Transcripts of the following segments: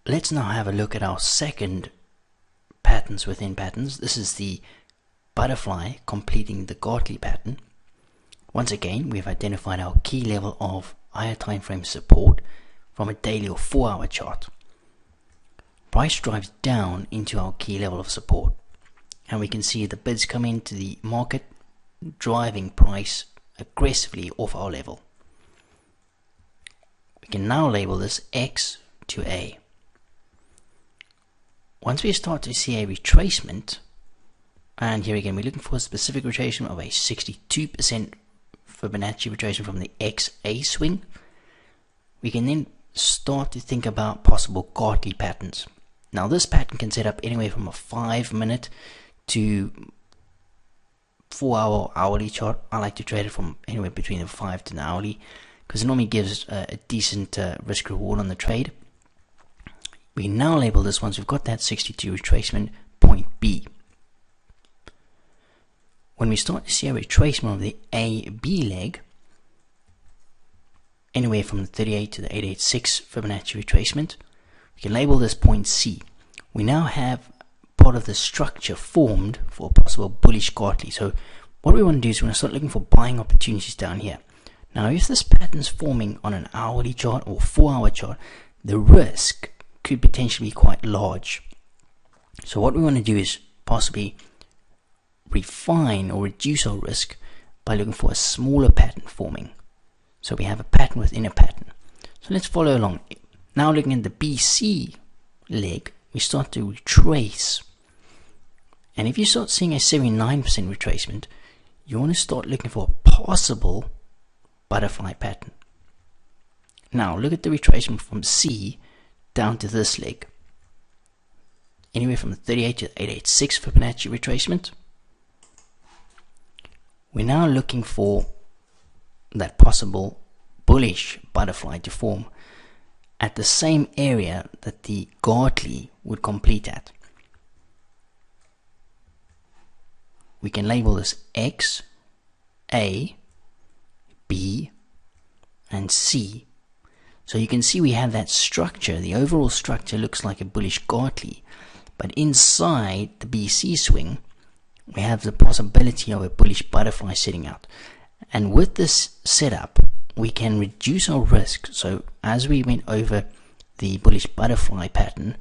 let's now have a look at our second patterns within patterns. This is the butterfly completing the Gartley pattern. Once again, we've identified our key level of higher time frame support from a daily or 4-hour chart. Price drives down into our key level of support, and we can see the bids come into the market, driving price aggressively off our level. We can now label this X to A. Once we start to see a retracement, and here again we're looking for a specific retracement of a 62% Fibonacci retracement from the XA swing, we can then start to think about possible Gartley patterns. Now this pattern can set up anywhere from a 5-minute to 4-hour hourly chart. I like to trade it from anywhere between the 5 to an hourly because it normally gives a decent risk reward on the trade. We now label this, once we've got that 62 retracement, point B. When we start to see a retracement of the AB leg, anywhere from the 38 to the 886 Fibonacci retracement, we can label this point C. We now have part of the structure formed for a possible bullish Gartley. So what we want to do is we want to start looking for buying opportunities down here. Now if this pattern is forming on an hourly chart or 4-hour chart, the risk could potentially be quite large. So what we want to do is possibly refine or reduce our risk by looking for a smaller pattern forming. So we have a pattern within a pattern. So let's follow along. Now looking at the BC leg, we start to retrace. And if you start seeing a 79% retracement, you want to start looking for a possible butterfly pattern. Now look at the retracement from C down to this leg. Anywhere from the 38 to the 886 Fibonacci retracement. We're now looking for that possible bullish butterfly to form at the same area that the Gartley would complete at. We can label this X, A, B, and C. So you can see we have that structure. The overall structure looks like a bullish Gartley, but inside the BC swing we have the possibility of a bullish butterfly setting out. And with this setup, we can reduce our risk. So as we went over the bullish butterfly pattern,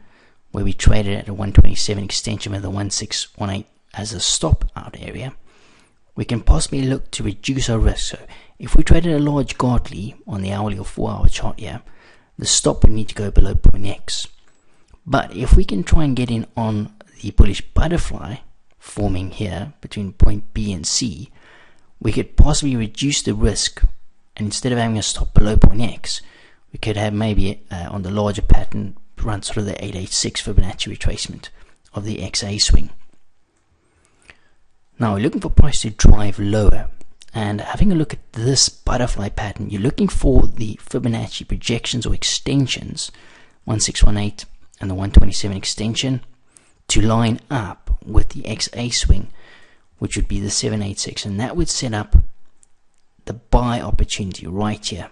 where we traded at a 127 extension with a 1618 as a stop out area, we can possibly look to reduce our risk. So if we traded a large Gartley on the hourly or 4-hour chart here, the stop would need to go below point X. But if we can try and get in on the bullish butterfly forming here between point B and C, we could possibly reduce the risk, and instead of having a stop below point X, we could have maybe on the larger pattern run sort of the 886 Fibonacci retracement of the XA swing. Now we're looking for price to drive lower, and having a look at this butterfly pattern, you're looking for the Fibonacci projections or extensions, 1618 and the 127 extension, to line up with the XA swing, which would be the 786, and that would set up the buy opportunity right here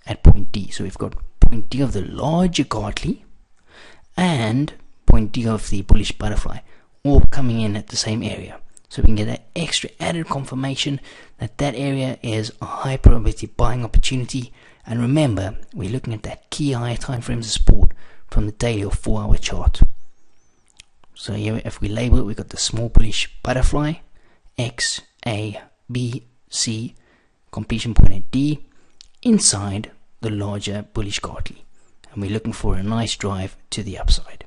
at point D. So we've got point D of the larger Gartley and point D of the bullish butterfly, all coming in at the same area. So we can get that extra added confirmation that that area is a high probability buying opportunity. And remember, we're looking at that key higher time frames of support from the daily or 4-hour chart. So here, if we label it, we've got the small bullish butterfly, X, A, B, C, completion point at D, inside the larger bullish Gartley. And we're looking for a nice drive to the upside.